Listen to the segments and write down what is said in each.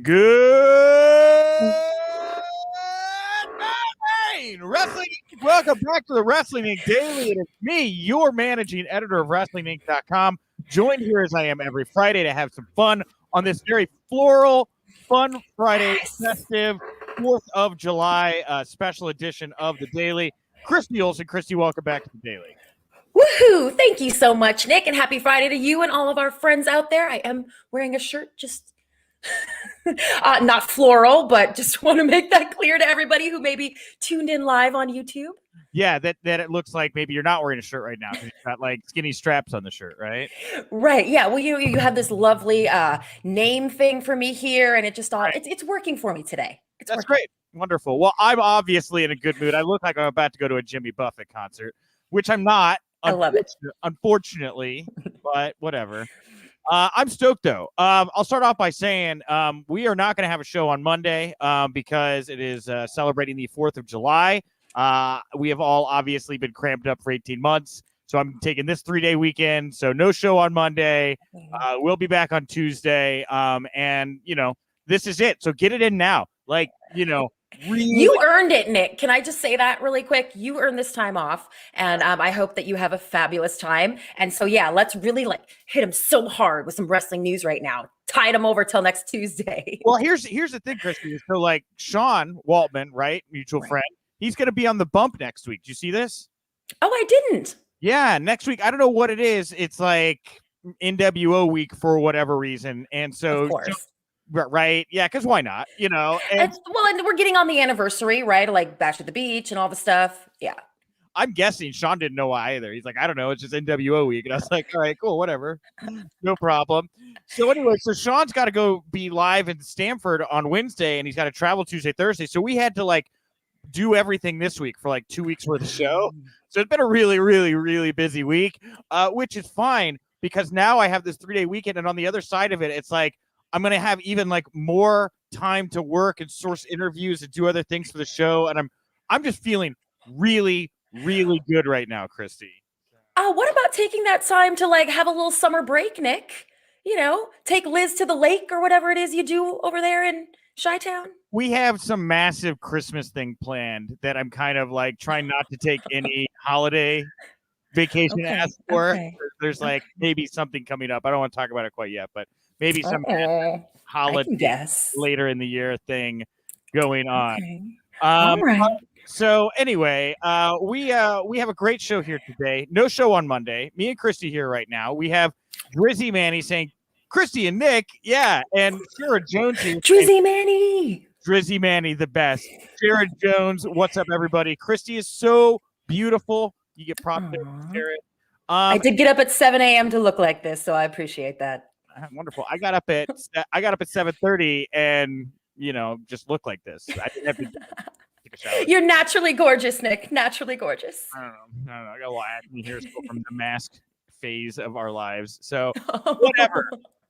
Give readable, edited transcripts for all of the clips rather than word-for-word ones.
Good morning, Wrestling Inc. Welcome back to the Wrestling Inc. Daily. It is me, your managing editor of WrestlingInc.com, joined here as I am every Friday to have some fun on this very floral, fun Friday, festive 4th of July special edition of the Daily. Christy Olson. Christy, welcome back to the Daily. Woohoo! Thank you so much, Nick, and happy Friday to you and all of our friends out there. I am wearing a shirt just not floral, but just want to make that clear to everybody who may be tuned in live on YouTube. Yeah, that it looks like maybe you're not wearing a shirt right now because you've got like skinny straps on the shirt, right? Right. Yeah. Well, you have this lovely name thing for me here, and it just all it's working for me today. That's great. Wonderful. Well, I'm obviously in a good mood. I look like I'm about to go to a Jimmy Buffett concert, which I'm not. I love it. Unfortunately, but whatever. I'm stoked, though. I'll start off by saying we are not going to have a show on Monday because it is celebrating the 4th of July. We have all obviously been cramped up for 18 months. So I'm taking this 3-day weekend. So no show on Monday. We'll be back on Tuesday. And, this is it. So get it in now. Like, really. You earned it, Nick. Can I just say that really quick? You earned this time off, and I hope that you have a fabulous time. And so, yeah, let's really hit him so hard with some wrestling news right now. Tide him over till next Tuesday. Well, here's the thing, Christy. So, Sean Waltman, right, mutual friend, he's going to be on the bump next week. Do you see this? Oh, I didn't. Yeah, next week. I don't know what it is. It's like NWO week for whatever reason, and so. Of course. Right. Yeah, because why not? And we're getting on the anniversary, right? Like Bash at the Beach and all the stuff. Yeah. I'm guessing Sean didn't know why either. He's like, I don't know. It's just NWO week. And I was like, all right, cool, whatever. No problem. So anyway, Sean's got to go be live in Stamford on Wednesday, and he's got to travel Tuesday, Thursday. So we had to do everything this week for 2 weeks worth of show. So it's been a really, really, really busy week, which is fine because now I have this 3-day weekend. And on the other side of it, it's I'm going to have even more time to work and source interviews and do other things for the show. And I'm just feeling really, really good right now, Christy. What about taking that time to have a little summer break, Nick? Take Liz to the lake or whatever it is you do over there in Chi-Town. We have some massive Christmas thing planned that I'm kind of trying not to take any holiday vacation to ask for. Okay. There's maybe something coming up. I don't want to talk about it quite yet, but maybe some holiday later in the year thing going on. Okay. All right. So anyway, we have a great show here today. No show on Monday. Me and Christy here right now. We have Drizzy Manny saying, Christy and Nick, yeah, and Sarah Jones here. Drizzy Manny. Drizzy Manny, the best. Jared Jones, what's up, everybody? Christy is so beautiful. You get props there, Jared. I did get up at 7 a.m. to look like this, so I appreciate that. Wonderful. I got up at 7:30 and just look like this. I didn't have to take a shower. You're naturally gorgeous, Nick. Naturally gorgeous. I don't know. I got a little acne here from the mask phase of our lives. So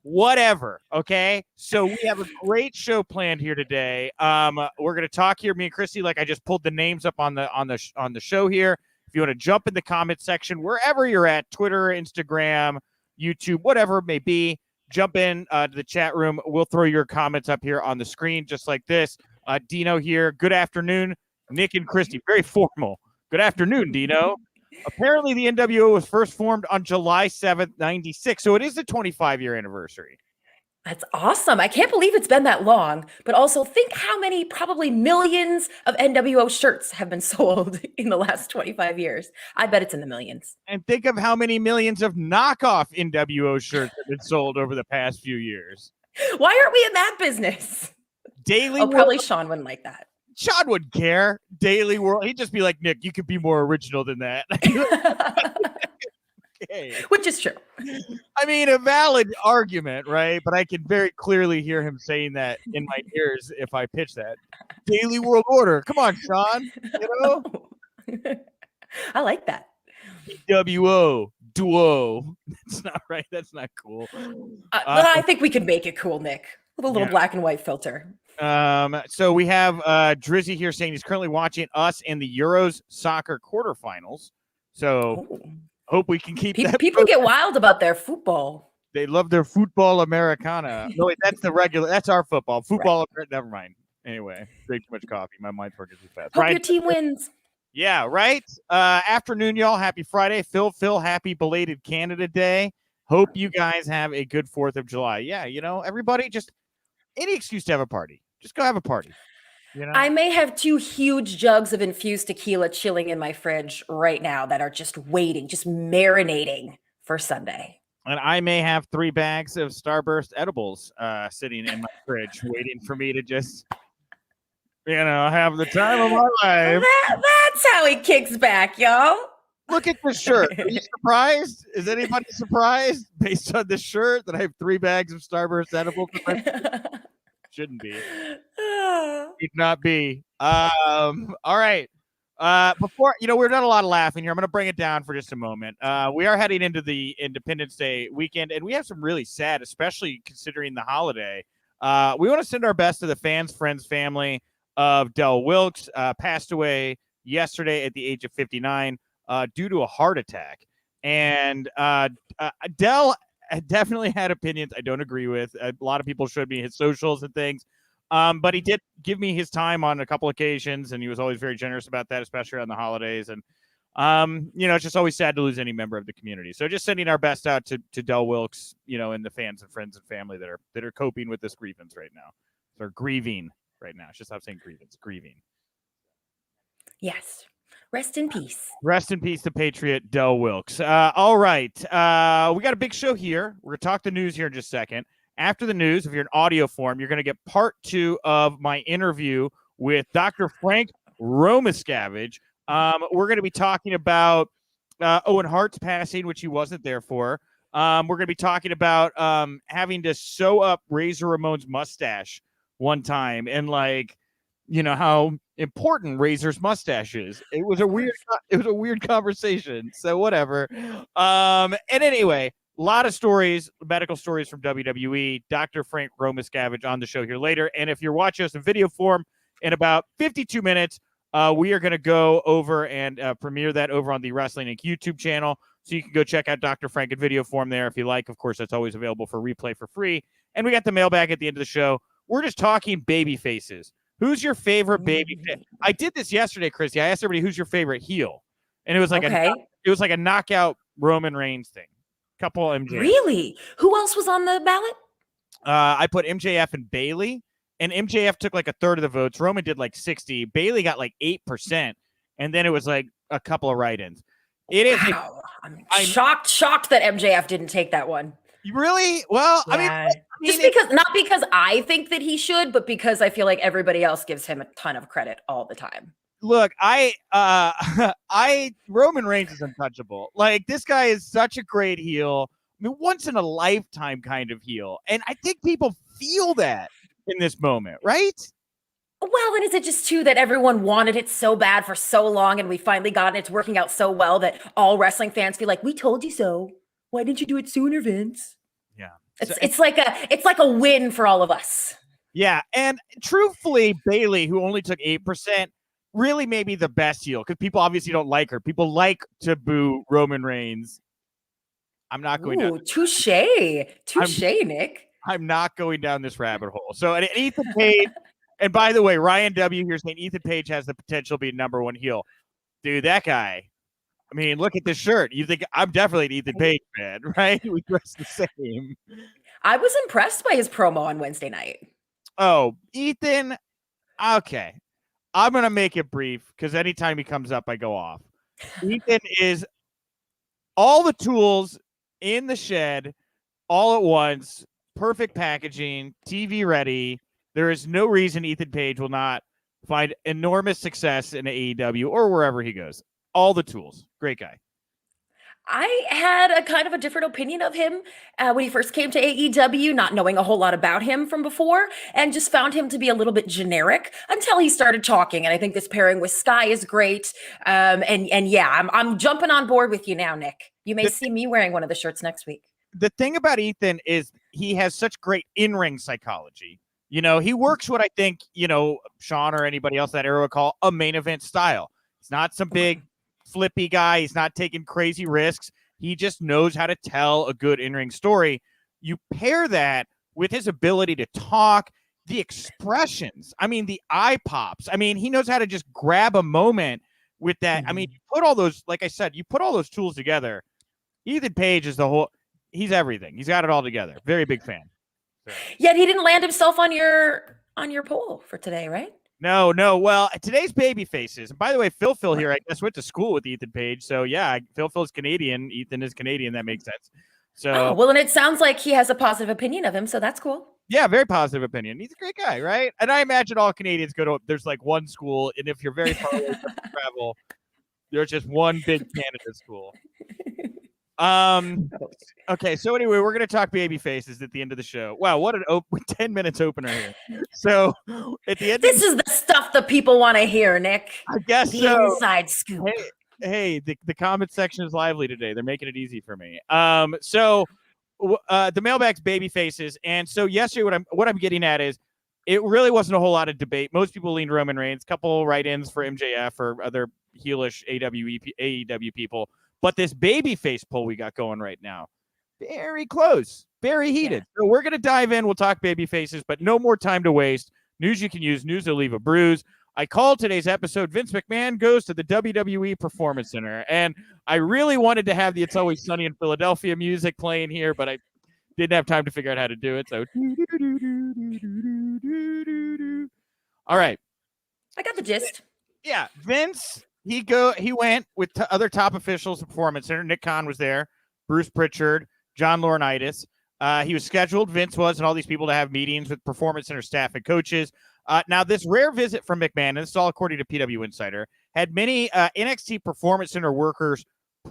whatever. Okay. So we have a great show planned here today. We're gonna talk here, me and Christy. I just pulled the names up on the show here. If you want to jump in the comment section, wherever you're at, Twitter, Instagram, YouTube, whatever it may be, jump in to the chat room. We'll throw your comments up here on the screen just like this. Dino here. Good afternoon, Nick and Christy. Very formal. Good afternoon, Dino. Apparently, the NWO was first formed on July 7th, 96. So it is the 25-year anniversary. That's awesome. I can't believe it's been that long, but also think how many probably millions of NWO shirts have been sold in the last 25 years. I bet it's in the millions. And think of how many millions of knockoff NWO shirts have been sold over the past few years. Why aren't we in that business? Daily World. Probably Sean wouldn't like that. Sean wouldn't care. Daily World. He'd just be like, Nick, you could be more original than that. Okay. Which is true. I mean, a valid argument, right? But I can very clearly hear him saying that in my ears if I pitch that. Daily World Order. Come on, Sean. I like that. PWO. Duo. That's not right. That's not cool. I think we can make it cool, Nick. With a little black and white filter. So we have Drizzy here saying he's currently watching us in the Euros soccer quarterfinals. So hope we can keep that. People get wild about their football. They love their football Americana. No, wait, that's the regular. That's our football. Football. Never mind. Anyway, drink too much coffee. My mind's working too fast. Hope Right. your team wins. Yeah, right. Afternoon, y'all. Happy Friday. Phil, happy belated Canada Day. Hope you guys have a good 4th of July. Yeah, everybody just any excuse to have a party. Just go have a party. I may have 2 huge jugs of infused tequila chilling in my fridge right now that are just waiting, just marinating for Sunday. And I may have 3 bags of Starburst edibles sitting in my fridge waiting for me to just have the time of my life. That's how he kicks back, y'all. Look at the shirt. Are you surprised? Is anybody surprised based on this shirt that I have 3 bags of Starburst edibles? Shouldn't be. Should not be. All right. Before we've done a lot of laughing here. I'm going to bring it down for just a moment. We are heading into the Independence Day weekend, and we have some really sad, especially considering the holiday. We want to send our best to the fans, friends, family of Del Wilkes, passed away yesterday at the age of 59 due to a heart attack. And Del definitely had opinions I don't agree with. A lot of people showed me his socials and things. But he did give me his time on a couple occasions, and he was always very generous about that, especially on the holidays. And, it's just always sad to lose any member of the community. So just sending our best out to Del Wilkes, and the fans and friends and family that are coping with this grievance right now. They're grieving right now. Just stop saying grievance, grieving. Yes. Rest in peace. Rest in peace to Patriot Del Wilkes. All right. We got a big show here. We're going to talk the news here in just a second. After the news, if you're in audio form, you're going to get part 2 of my interview with Dr. Frank Romiscavige. We're going to be talking about Owen Hart's passing, which he wasn't there for. We're going to be talking about having to sew up Razor Ramon's mustache one time and how important Razor's mustache is. It was a weird conversation. So whatever. And anyway, a lot of stories, medical stories from WWE. Dr. Frank Romiscavige on the show here later. And if you're watching us in video form, in about 52 minutes, we are going to go over and premiere that over on the Wrestling Inc. YouTube channel. So you can go check out Dr. Frank in video form there if you like. Of course, that's always available for replay for free. And we got the mailbag at the end of the show. We're just talking baby faces. Who's your favorite baby face? I did this yesterday, Christy. I asked everybody who's your favorite heel. And it was like a knockout Roman Reigns thing. Couple of MJF. Really? Who else was on the ballot? I put MJF and Bailey, and MJF took like a third of the votes. Roman did like 60. Bailey got like 8%, and then it was like a couple of write-ins. It is. Wow. I'm shocked that MJF didn't take that one. Really? Well, yeah. Just because, not because I think that he should, but because I feel like everybody else gives him a ton of credit all the time. Look, Roman Reigns is untouchable. Like, this guy is such a great heel. I mean, once in a lifetime kind of heel. And I think people feel that in this moment, right? Well, and is it just too that everyone wanted it so bad for so long and we finally got it? It's working out so well that all wrestling fans feel like, we told you so. Why didn't you do it sooner, Vince? Yeah. It's like a win for all of us. Yeah. And truthfully, Bailey, who only took 8%, really maybe the best heel because people obviously don't like her. People like to boo Roman Reigns. I'm not going down. Touche, Nick. I'm not going down this rabbit hole. So, and Ethan Page, and by the way, Ryan W. here saying Ethan Page has the potential to be number 1 heel. Dude, that guy. I mean, look at this shirt. You think I'm definitely an Ethan Page fan, right? We dress the same. I was impressed by his promo on Wednesday night. Oh, Ethan. Okay. I'm going to make it brief because anytime he comes up, I go off. Ethan is all the tools in the shed all at once, perfect packaging, TV ready. There is no reason Ethan Page will not find enormous success in AEW or wherever he goes. All the tools. Great guy. I had a kind of a different opinion of him when he first came to AEW, not knowing a whole lot about him from before, and just found him to be a little bit generic until he started talking. And I think this pairing with Sky is great. And yeah, I'm jumping on board with you now, Nick. You may see me wearing one of the shirts next week. The thing about Ethan is he has such great in-ring psychology. You know, he works what I think, Sean or anybody else that era would call a main event style. It's not some big flippy guy. He's not taking crazy risks. He just knows how to tell a good in-ring story. You pair that with his ability to talk, the expressions, I mean, the eye pops. I mean, he knows how to just grab a moment with that. I mean, you put all those, like I said, you put all those tools together. Ethan Page is he's everything. He's got it all together. Very big fan. So. Yet he didn't land himself on your poll for today, right? No. Well, today's baby faces. And by the way, Phil here, I guess, went to school with Ethan Page. So yeah, Phil's Canadian. Ethan is Canadian. That makes sense. So well, and it sounds like he has a positive opinion of him, so that's cool. Yeah, very positive opinion. He's a great guy, right? And I imagine all Canadians go to, there's like one school, and if you're very far away from travel, there's just one big Canada school. Okay, so anyway, we're gonna talk baby faces at the end of the show. Wow, what an 10 minutes opener here. So at the end, this is the stuff that people want to hear, Nick. I guess the so. Inside scoop. Hey, the comment section is lively today. They're making it easy for me. So the mailbag's baby faces, and so yesterday, what I'm getting at is it really wasn't a whole lot of debate. Most people leaned Roman Reigns, couple write-ins for MJF or other heelish AEW people. But this babyface poll we got going right now, very close, very heated. Yeah. So we're going to dive in. We'll talk babyfaces, but no more time to waste. News you can use, news that'll leave a bruise. I called today's episode, Vince McMahon Goes to the WWE Performance Center. And I really wanted to have the It's Always Sunny in Philadelphia music playing here, but I didn't have time to figure out how to do it. So, all right. I got the gist. Yeah, Vince... He went with other top officials at Performance Center. Nick Khan was there, Bruce Pritchard, John Laurinaitis. He was scheduled, Vince was, and all these people to have meetings with Performance Center staff and coaches. Now, this rare visit from McMahon, and this is all according to PW Insider, had many NXT Performance Center workers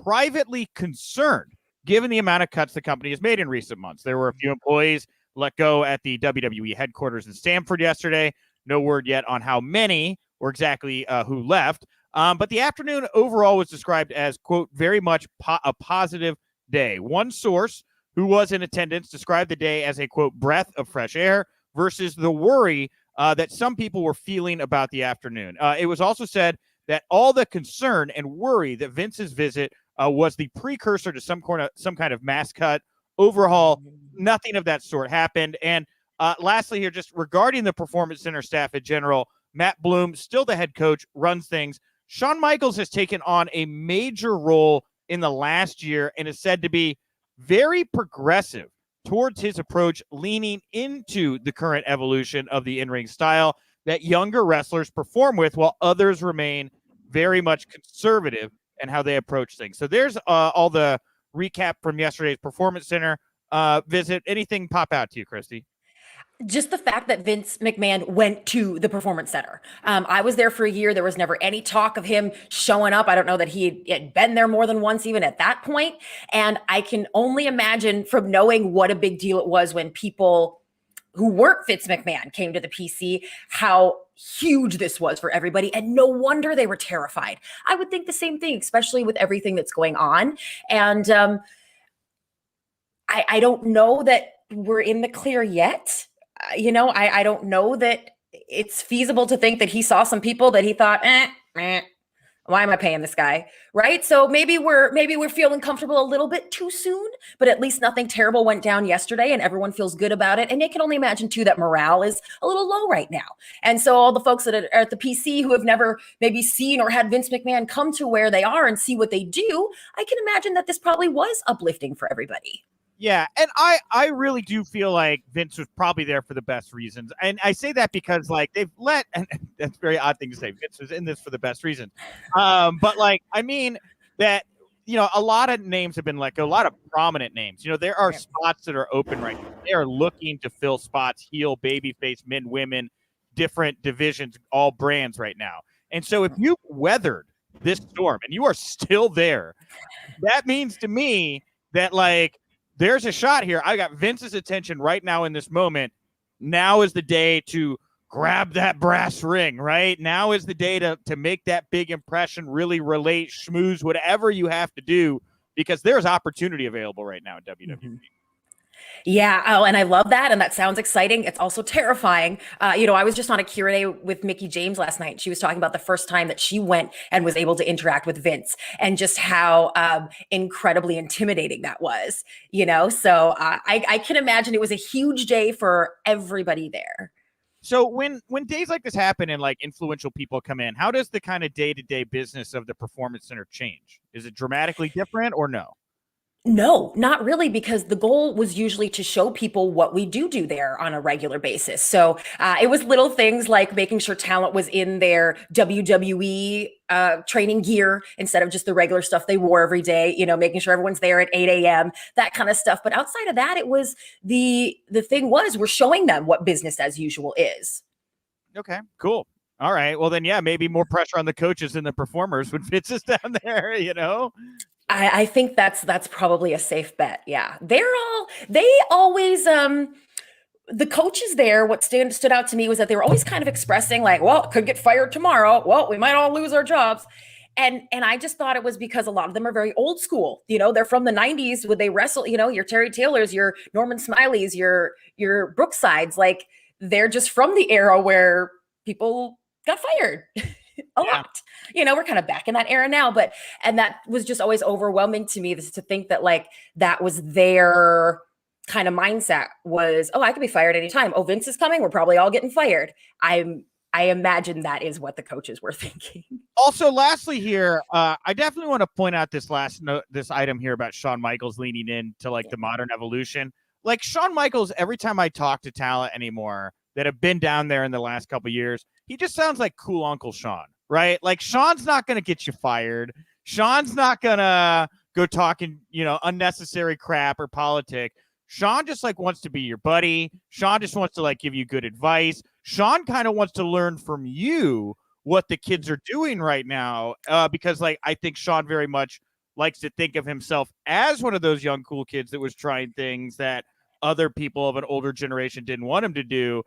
privately concerned, given the amount of cuts the company has made in recent months. There were a few employees let go at the WWE headquarters in Stamford yesterday. No word yet on how many or exactly who left. But the afternoon overall was described as, quote, very much a positive day. One source who was in attendance described the day as a, quote, breath of fresh air versus the worry that some people were feeling about the afternoon. It was also said that all the concern and worry that Vince's visit was the precursor to some kind of mass cut overhaul. Nothing of that sort happened. And lastly here, just regarding the Performance Center staff in general, Matt Bloom, still the head coach, runs things. Shawn Michaels has taken on a major role in the last year and is said to be very progressive towards his approach, leaning into the current evolution of the in-ring style that younger wrestlers perform with, while others remain very much conservative in how they approach things. So there's all the recap from yesterday's Performance Center visit. Anything pop out to you, Christy? Just the fact that Vince McMahon went to the Performance Center. I was there for a year. There was never any talk of him showing up. I don't know that he had been there more than once, even at that point. And I can only imagine from knowing what a big deal it was when people who weren't Vince McMahon came to the PC, how huge this was for everybody. And no wonder they were terrified. I would think the same thing, especially with everything that's going on. And I don't know that we're in the clear yet. I don't know that it's feasible to think that he saw some people that he thought, why am I paying this guy? Right. So maybe we're feeling comfortable a little bit too soon, but at least nothing terrible went down yesterday and everyone feels good about it. And I can only imagine too, that morale is a little low right now. And so all the folks that are at the PC who have never maybe seen or had Vince McMahon come to where they are and see what they do, I can imagine that this probably was uplifting for everybody. Yeah, and I really do feel like Vince was probably there for the best reasons. And I say that because, like, they've and that's a very odd thing to say. Vince was in this for the best reason. But, like, I mean that, a lot of names have been let go, a lot of prominent names. There are spots that are open right now. They are looking to fill spots, heel, babyface, men, women, different divisions, all brands right now. And so if you've weathered this storm and you are still there, that means to me that, like, there's a shot here. I got Vince's attention right now in this moment. Now is the day to grab that brass ring, right? Now is the day to make that big impression, really relate, schmooze, whatever you have to do, because there's opportunity available right now in WWE. Yeah. Oh, and I love that. And that sounds exciting. It's also terrifying. I was just on a Q&A with Mickey James last night. She was talking about the first time that she went and was able to interact with Vince and just how incredibly intimidating that was, So I can imagine it was a huge day for everybody there. So when days like this happen and like influential people come in, how does the kind of day-to-day business of the Performance Center change? Is it dramatically different or no? No, not really, because the goal was usually to show people what we do there on a regular basis. So it was little things like making sure talent was in their WWE training gear instead of just the regular stuff they wore every day, making sure everyone's there at 8 a.m., that kind of stuff. But outside of that, it was the thing was we're showing them what business as usual is. Okay, cool. All right. Well, then, yeah, maybe more pressure on the coaches and the performers when Fitz is down there, I think that's probably a safe bet. Yeah. They always, the coaches there, what stood out to me was that they were always kind of expressing like, well, could get fired tomorrow. Well, we might all lose our jobs. And I just thought it was because a lot of them are very old school. They're from the 90s when they wrestle, your Terry Taylors, your Norman Smileys, your Brooksides, like they're just from the era where people got fired a lot. We're kind of back in that era now, and that was just always overwhelming to me to think that like that was their kind of mindset was, oh, I could be fired anytime. Oh, Vince is coming. We're probably all getting fired. I imagine that is what the coaches were thinking. Also, lastly here, I definitely want to point out this this item here about Shawn Michaels leaning into like the modern evolution. Like Shawn Michaels, every time I talk to talent anymore that have been down there in the last couple of years, he just sounds like cool Uncle Shawn, right? Like Shawn's not going to get you fired. Shawn's not going to go talking, unnecessary crap or politic. Shawn just like wants to be your buddy. Shawn just wants to like give you good advice. Shawn kind of wants to learn from you what the kids are doing right now, because like I think Shawn very much likes to think of himself as one of those young cool kids that was trying things that other people of an older generation didn't want him to do.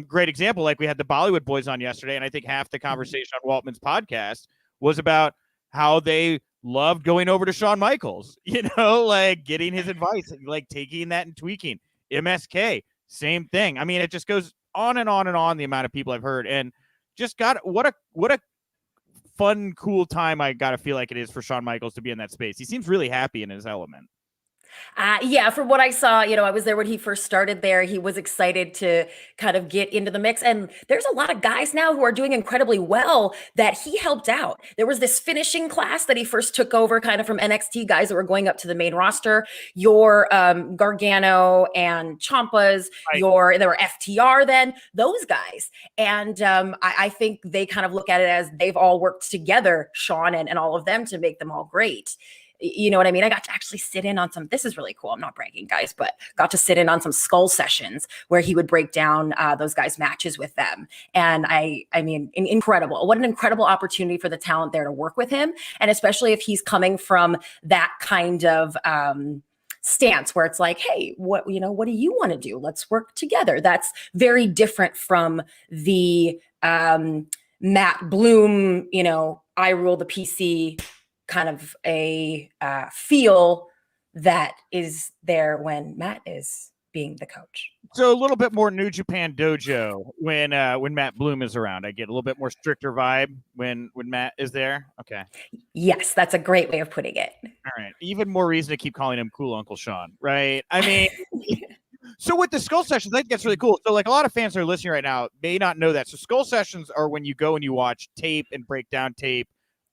Great example, like we had the Bollywood Boys on yesterday, and I think half the conversation on Waltman's podcast was about how they loved going over to Shawn Michaels, like getting his advice, like taking that and tweaking. MSK, same thing. I mean, it just goes on and on and on, the amount of people I've heard, and just what a fun, cool time I gotta feel like it is for Shawn Michaels to be in that space. He seems really happy in his element. Yeah, from what I saw, I was there when he first started there. He was excited to kind of get into the mix. And there's a lot of guys now who are doing incredibly well that he helped out. There was this finishing class that he first took over kind of from NXT guys that were going up to the main roster. Your Gargano and Ciampas, Right. there were FTR then, those guys. And I think they kind of look at it as they've all worked together, Shawn and all of them, to make them all great. You know what I mean? I got to actually sit in on this is really cool. I'm not bragging, guys, but got to sit in on some skull sessions where he would break down those guys' matches with them. And I mean, incredible. What an incredible opportunity for the talent there to work with him. And especially if he's coming from that kind of stance where it's like, hey, what do you want to do? Let's work together. That's very different from the Matt Bloom, I rule the PC kind of a feel that is there when Matt is being the coach. So a little bit more New Japan Dojo when Matt Bloom is around. I get a little bit more stricter vibe when Matt is there. Okay. Yes, that's a great way of putting it. All right. Even more reason to keep calling him Cool Uncle Shawn, right? I mean, so with the Skull Sessions, I think that's really cool. So like a lot of fans that are listening right now may not know that. So Skull Sessions are when you go and you watch tape and break down tape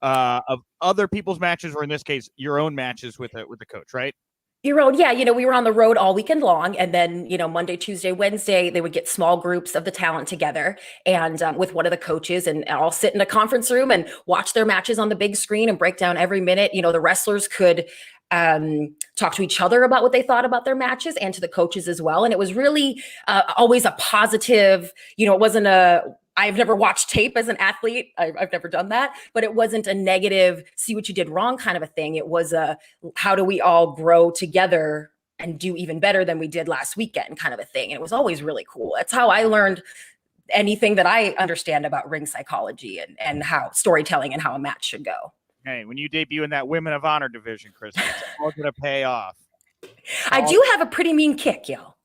of other people's matches, or in this case, your own matches with the coach, right? Your own, yeah. We were on the road all weekend long, and then Monday, Tuesday, Wednesday, they would get small groups of the talent together, and with one of the coaches, and all sit in a conference room and watch their matches on the big screen and break down every minute. The wrestlers could talk to each other about what they thought about their matches and to the coaches as well. And it was really always a positive. It wasn't I've never watched tape as an athlete. I've never done that, but it wasn't a negative, see what you did wrong kind of a thing. It was a, how do we all grow together and do even better than we did last weekend kind of a thing. And it was always really cool. That's how I learned anything that I understand about ring psychology and how storytelling and how a match should go. Hey, when you debut in that Women of Honor division, Chris, it's all going to pay off. I do have a pretty mean kick, yo.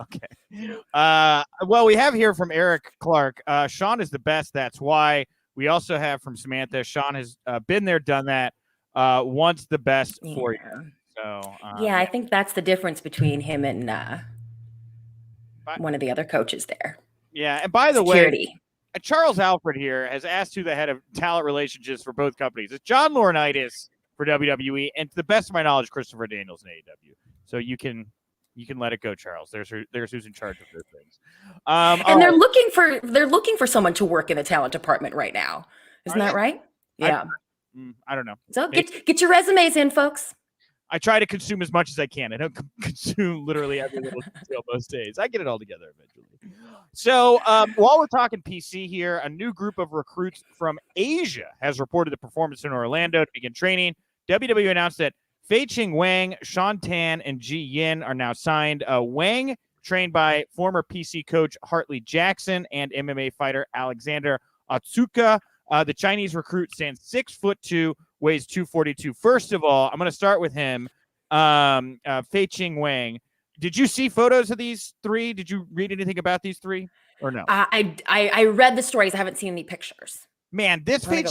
Okay. Well, we have here from Eric Clark. Sean is the best. That's why. We also have from Samantha. Sean has been there, done that. Wants the best for you. So yeah, I think that's the difference between him and one of the other coaches there. Yeah, and by the Security. way, Charles Alfred here has asked who the head of talent relationships for both companies. It's John Laurinaitis for WWE, and to the best of my knowledge, Christopher Daniels in AEW. So you can let it go, Charles. There's who's in charge of those things. And they're looking for someone to work in the talent department right now. Isn't that right? Yeah. I don't know. So get your resumes in, folks. I try to consume as much as I can. I don't consume literally every little detail most days. I get it all together eventually. So while we're talking PC here, a new group of recruits from Asia has reported the performance in Orlando to begin training. WWE announced that Fei Ching Wang, Sean Tan, and Ji Yin are now signed. Wang, trained by former PC coach Hartley Jackson and MMA fighter Alexander Otsuka. The Chinese recruit stands 6'2", weighs 242. First of all, I'm going to start with him. Fei Ching Wang. Did you see photos of these three? Did you read anything about these three or no? I read the stories. I haven't seen any pictures. Man, this Fei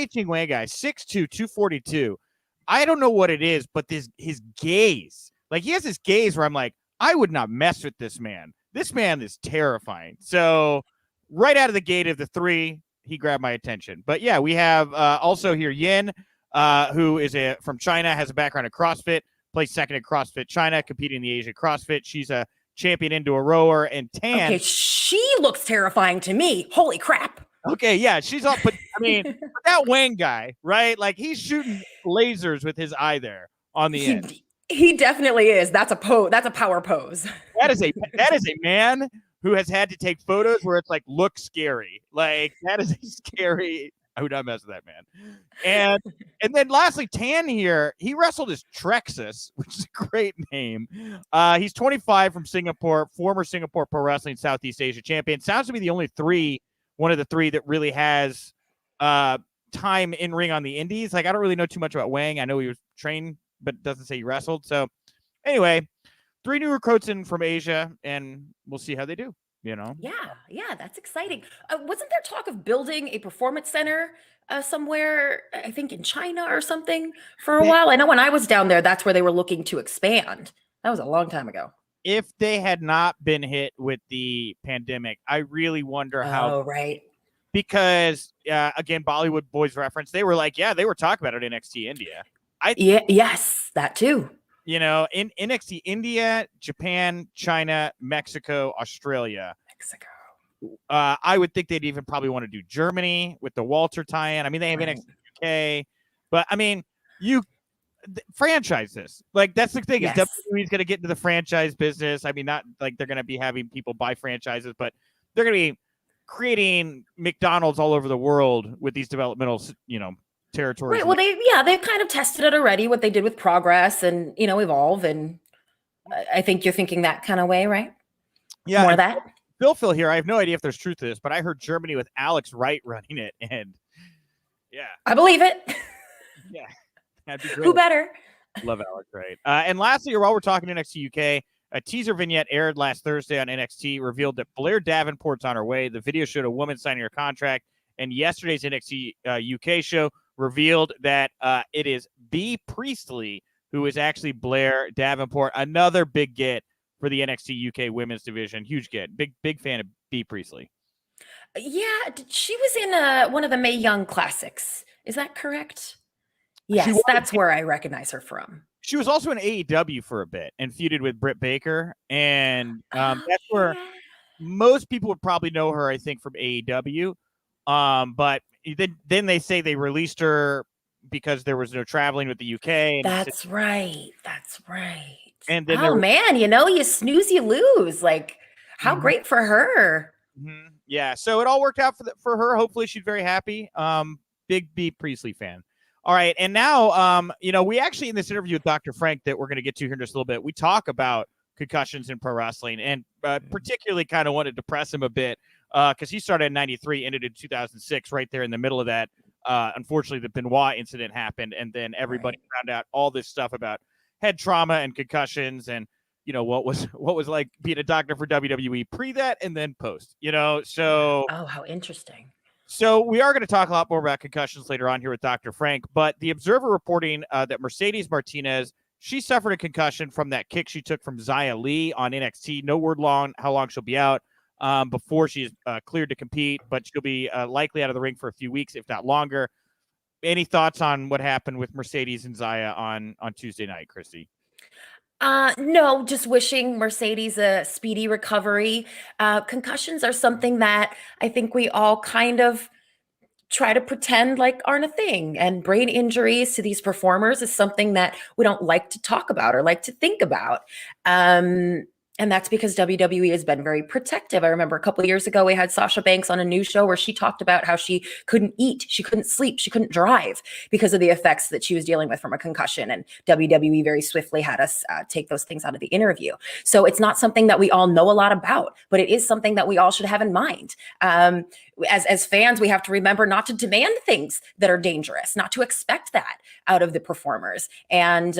Ching Wang guy, 6'2", 242. I don't know what it is, but his gaze. Like, he has this gaze where I'm like, I would not mess with this man. This man is terrifying. So right out of the gate of the three, he grabbed my attention. But yeah, we have also here Yin, who is from China, has a background in CrossFit, plays second in CrossFit China, competing in the Asia CrossFit. She's a champion indoor rower. And Tan. Okay, she looks terrifying to me. Holy crap. Okay, yeah, she's all. But I mean, that Wang guy, right? Like, he's shooting lasers with his eye there on the end. He definitely is. That's a pose. That's a power pose. That is a man who has had to take photos where it's like, look scary. Like, that is a scary. I would not mess with that man. And then lastly, Tan here, he wrestled as Trexus, which is a great name. He's 25 from Singapore, former Singapore Pro Wrestling Southeast Asia champion. Sounds to be the only one of the three that really has time in ring on the indies. Like, I don't really know too much about Wang. I know he was trained, but it doesn't say he wrestled. So anyway, 3 new recruits in from Asia, and we'll see how they do. You know? Yeah, that's exciting. Wasn't there talk of building a performance center somewhere, I think in China or something for a while? I know when I was down there, that's where they were looking to expand. That was a long time ago. If they had not been hit with the pandemic, I really wonder how. Oh, right. Because, again, Bollywood Boys reference, they were like, yeah, they were talking about it in NXT India. Yes, that too. You know, in NXT India, Japan, China, Mexico, Australia. I would think they'd even probably want to do Germany with the Walter tie-in. I mean, they have NXT UK. But, I mean, franchise this. Like, that's the thing. Yes. Is WWE's going to get into the franchise business. I mean, not like they're going to be having people buy franchises, but they're going to be creating McDonald's all over the world with these developmental, territories. Right. Well, they kind of tested it already, what they did with Progress and, Evolve. And I think you're thinking that kind of way, right? Yeah. More of that. Phil here. I have no idea if there's truth to this, but I heard Germany with Alex Wright running it. And yeah. I believe it. Yeah. That'd be great. Who better? Love Alex Wright. And lastly, while we're talking NXT UK, a teaser vignette aired last Thursday on NXT revealed that Blair Davenport's on her way. The video showed a woman signing her contract. And yesterday's NXT UK show revealed that it is B. Priestley, who is actually Blair Davenport. Another big get for the NXT UK women's division. Huge get. Big fan of B. Priestley. Yeah, she was in one of the Mae Young Classics. Is that correct? Yes, that's where I recognize her from. She was also in AEW for a bit and feuded with Britt Baker. And that's where most people would probably know her, I think, from AEW. But then they say they released her because there was no traveling with the UK. And that's right. And then man, you snooze, you lose. Like, how great for her. Mm-hmm. Yeah. So it all worked out for her. Hopefully she's very happy. Big B. Priestley fan. All right. And now, we actually, in this interview with Dr. Frank that we're going to get to here in just a little bit, we talk about concussions in pro wrestling and particularly kind of wanted to press him a bit because he started in 93, ended in 2006, right there in the middle of that. Unfortunately, the Benoit incident happened, and then everybody found out all this stuff about head trauma and concussions, and what was like being a doctor for WWE pre that and then post. So oh, how interesting. So we are going to talk a lot more about concussions later on here with Dr. Frank, but the Observer reporting that Mercedes Martinez, she suffered a concussion from that kick she took from Xia Li on NXT. No word how long she'll be out before she's cleared to compete, but she'll be likely out of the ring for a few weeks, if not longer. Any thoughts on what happened with Mercedes and Xia on Tuesday night, Christy? No, just wishing Mercedes a speedy recovery. Concussions are something that I think we all kind of try to pretend like aren't a thing. And brain injuries to these performers is something that we don't like to talk about or like to think about. And that's because WWE has been very protective. I remember a couple of years ago, we had Sasha Banks on a news show where she talked about how she couldn't eat, she couldn't sleep, she couldn't drive because of the effects that she was dealing with from a concussion. And WWE very swiftly had us take those things out of the interview. So it's not something that we all know a lot about, but it is something that we all should have in mind. As fans, we have to remember not to demand things that are dangerous, not to expect that out of the performers. And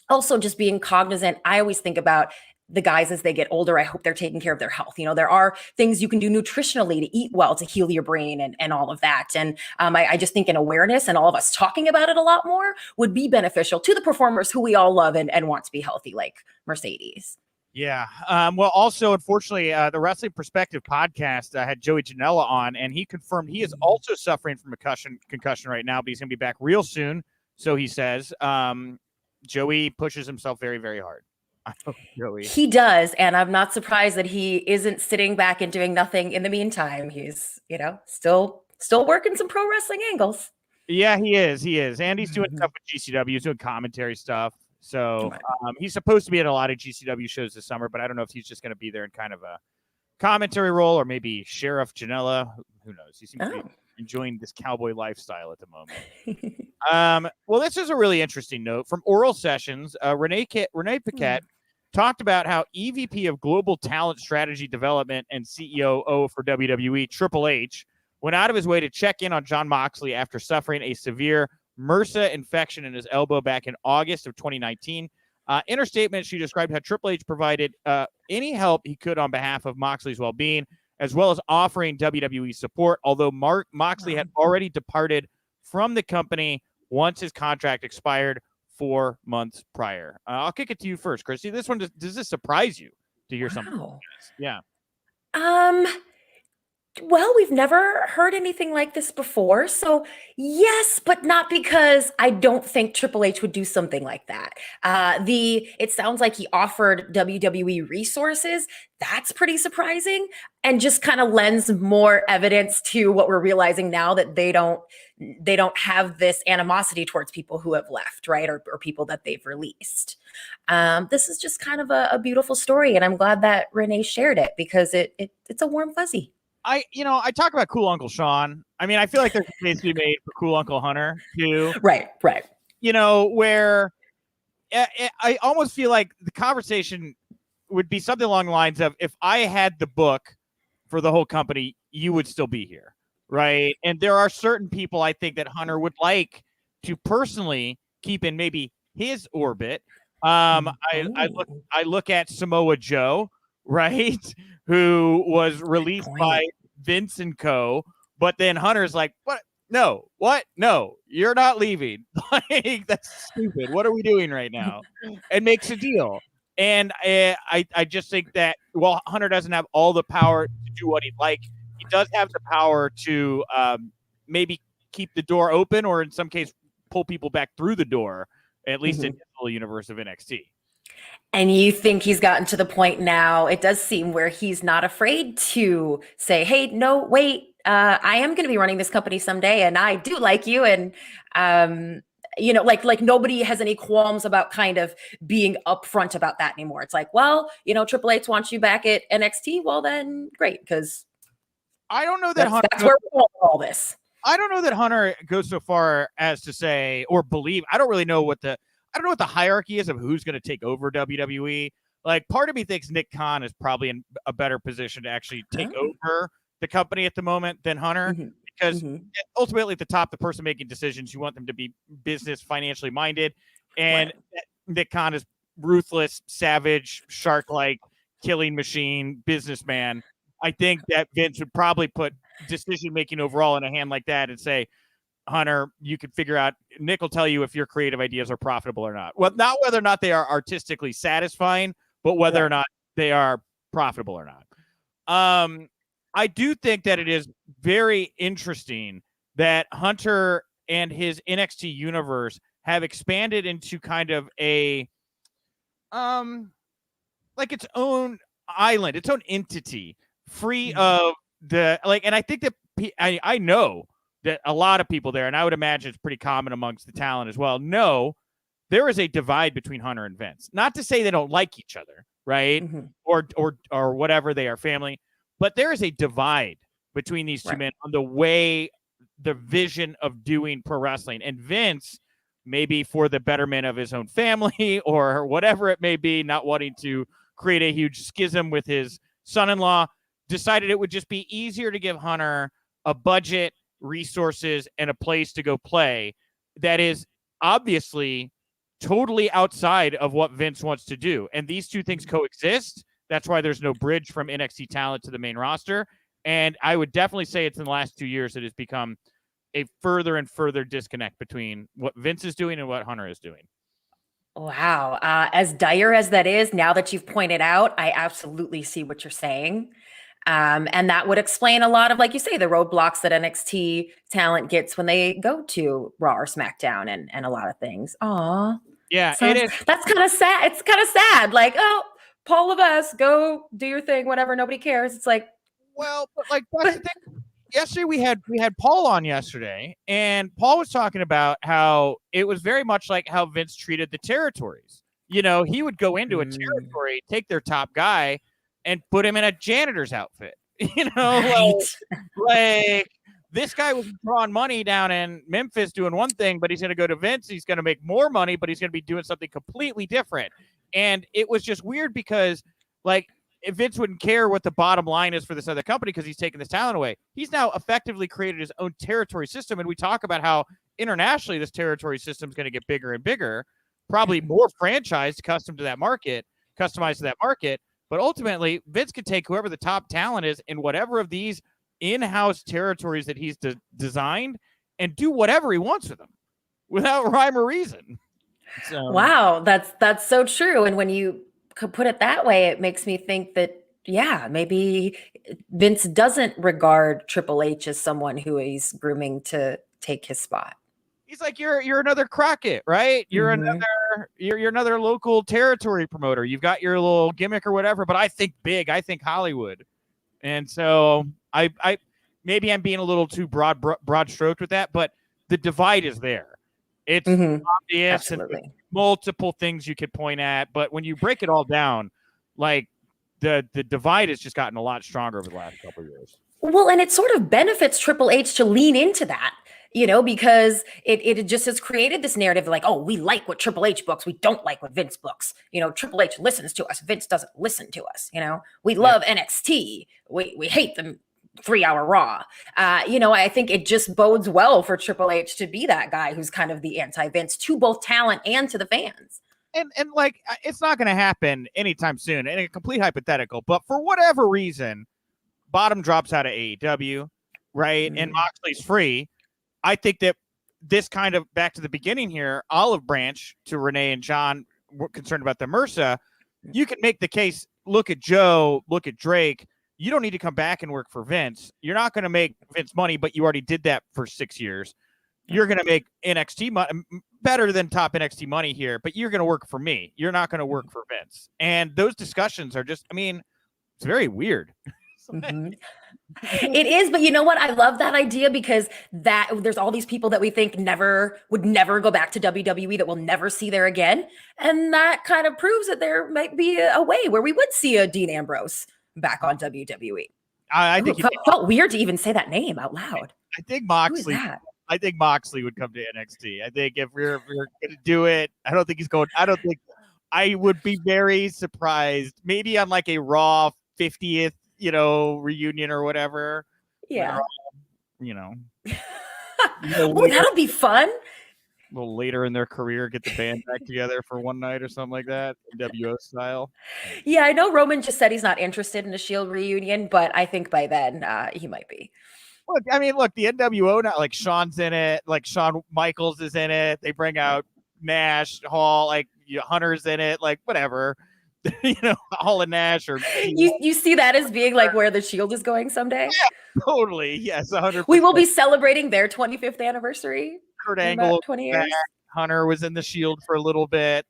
also just being cognizant, I always think about the guys as they get older. I hope they're taking care of their health. There are things you can do nutritionally to eat well, to heal your brain and all of that. And I just think an awareness and all of us talking about it a lot more would be beneficial to the performers who we all love and want to be healthy, like Mercedes. Yeah. Well, also, unfortunately, the Wrestling Perspective podcast had Joey Janela on, and he confirmed he is also suffering from a concussion right now, but he's going to be back real soon. So he says, Joey pushes himself very, very hard. Joey. He does, and I'm not surprised that he isn't sitting back and doing nothing in the meantime. He's, still working some pro wrestling angles. Yeah, he is. And he's doing stuff with GCW. He's doing commentary stuff. So he's supposed to be at a lot of GCW shows this summer, but I don't know if he's just going to be there in kind of a commentary role or maybe Sheriff Janela. Who knows? He seems to be enjoying this cowboy lifestyle at the moment. Well, this is a really interesting note from Oral Sessions. Renee Paquette talked about how EVP of Global Talent Strategy Development and CEO for WWE, Triple H, went out of his way to check in on Jon Moxley after suffering a severe MRSA infection in his elbow back in August of 2019. In her statement, she described how Triple H provided any help he could on behalf of Moxley's well-being, as well as offering WWE support, although Moxley had already departed from the company once his contract expired 4 months prior. I'll kick it to you first, Christy. This one, does this surprise you to hear something like this? Yeah. Well, we've never heard anything like this before. So yes, but not because I don't think Triple H would do something like that. It sounds like he offered WWE resources. That's pretty surprising and just kind of lends more evidence to what we're realizing now, that they don't have this animosity towards people who have left, right? Or people that they've released. This is just kind of a beautiful story. And I'm glad that Renee shared it because it's a warm fuzzy. I talk about Cool Uncle Sean. I mean, I feel like there's a case to be made for Cool Uncle Hunter too. Right. Where I almost feel like the conversation would be something along the lines of, if I had the book for the whole company, you would still be here, right? And there are certain people I think that Hunter would like to personally keep in maybe his orbit. I look at Samoa Joe, right? Who was released by Vince and Co. But then Hunter's like, what? No, what? No, you're not leaving. Like, that's stupid. What are we doing right now? And makes a deal. And I just think that while Hunter doesn't have all the power to do what he'd like, he does have the power to maybe keep the door open, or in some case, pull people back through the door, at least in the little universe of NXT. And you think he's gotten to the point now, it does seem, where he's not afraid to say, hey, no, wait, I am going to be running this company someday, and I do like you. And, like nobody has any qualms about kind of being upfront about that anymore. It's like, well, Triple H wants you back at NXT. Well, then great, because I don't know that Hunter, that's where we're going with all this. I don't know that Hunter goes so far as to say or believe. I don't know what the hierarchy is of who's going to take over WWE. Like, part of me thinks Nick Khan is probably in a better position to actually take over the company at the moment than Hunter, because ultimately at the top, the person making decisions, you want them to be business, financially minded. And Nick Khan is ruthless, savage, shark-like, killing machine, businessman. I think that Vince would probably put decision-making overall in a hand like that and say, Hunter, you can figure out, Nick will tell you if your creative ideas are profitable or not. Well, not whether or not they are artistically satisfying, but whether or not they are profitable or not. I do think that it is very interesting that Hunter and his NXT universe have expanded into kind of a like its own island, its own entity, free of the and I think that I know that a lot of people there, and I would imagine it's pretty common amongst the talent as well, know there is a divide between Hunter and Vince. Not to say they don't like each other, right? Or whatever, they are family, but there is a divide between these two men on the way, the vision of doing pro wrestling. And Vince, maybe for the betterment of his own family or whatever it may be, not wanting to create a huge schism with his son-in-law, decided it would just be easier to give Hunter a budget, resources, and a place to go play that is obviously totally outside of what Vince wants to do. And these two things coexist. That's why there's no bridge from NXT talent to the main roster. And I would definitely say it's in the last 2 years it has become a further and further disconnect between what Vince is doing and what Hunter is doing. Wow. As dire as that is, now that you've pointed out, I absolutely see what you're saying. And that would explain a lot of, like you say, the roadblocks that NXT talent gets when they go to Raw or SmackDown and a lot of things. Aw. Yeah, it is. That's kind of sad. It's kind of sad. Like, oh, Paul Levesque, go do your thing, whatever. Nobody cares. It's like, well, but like that's the thing. Yesterday we had Paul on yesterday, and Paul was talking about how it was very much like how Vince treated the territories. You know, he would go into a territory, take their top guy, and put him in a janitor's outfit. You know, like this guy was drawing money down in Memphis doing one thing, but he's going to go to Vince. He's going to make more money, but he's going to be doing something completely different. And it was just weird because, like, if Vince wouldn't care what the bottom line is for this other company because he's taking this talent away, he's now effectively created his own territory system. And we talk about how internationally this territory system is going to get bigger and bigger, probably more franchised, customized to that market. But ultimately, Vince could take whoever the top talent is in whatever of these in-house territories that he's designed and do whatever he wants with them without rhyme or reason. So. Wow, that's so true. And when you could put it that way, it makes me think that, yeah, maybe Vince doesn't regard Triple H as someone who he's grooming to take his spot. He's like, you're another Crockett, right? You're another local territory promoter. You've got your little gimmick or whatever, but I think big. I think Hollywood. And so I maybe I'm being a little too broad stroked with that, but the divide is there. It's obvious and multiple things you could point at, but when you break it all down, like the divide has just gotten a lot stronger over the last couple of years. Well, and it sort of benefits Triple H to lean into that, you know, because it just has created this narrative like, oh, we like what Triple H books. We don't like what Vince books. You know, Triple H listens to us. Vince doesn't listen to us. You know, we love NXT. We hate them 3-hour Raw. You know, I think it just bodes well for Triple H to be that guy who's kind of the anti-Vince to both talent and to the fans. And like, it's not going to happen anytime soon. And a complete hypothetical, but for whatever reason, Bottom drops out of AEW, right? And Moxley's free. I think that this kind of, back to the beginning here, olive branch to Renee and John were concerned about the MRSA. You can make the case, look at Joe, look at Drake. You don't need to come back and work for Vince. You're not going to make Vince money, but you already did that for 6 years. You're going to make NXT money, better than top NXT money here, but you're going to work for me. You're not going to work for Vince. And those discussions are just, I mean, it's very weird. It is, but you know what? I love that idea because that there's all these people that we think would never go back to WWE, that we'll never see there again. And that kind of proves that there might be a way where we would see a Dean Ambrose back on WWE. I think it felt weird to even say that name out loud. I think Moxley. I think Moxley would come to NXT. I think if we're going to do it, I don't think he's going. I would be very surprised. Maybe on like a Raw 50th, reunion or whatever. Yeah. Well, that'll be fun. A little later in their career, get the band back together for one night or something like that, NWO style. Yeah, I know Roman just said he's not interested in a Shield reunion, but I think by then he might be. Look, I mean, look, the NWO now, like Shawn's in it, like Shawn Michaels is in it. They bring out Nash, Hall, like Hunter's in it, like whatever, Hall and Nash or You see that as being like where the Shield is going someday? Yeah, totally. Yes, 100%. We will be celebrating their 25th anniversary. Kurt in Angle, about 20 years. Hunter was in the Shield for a little bit.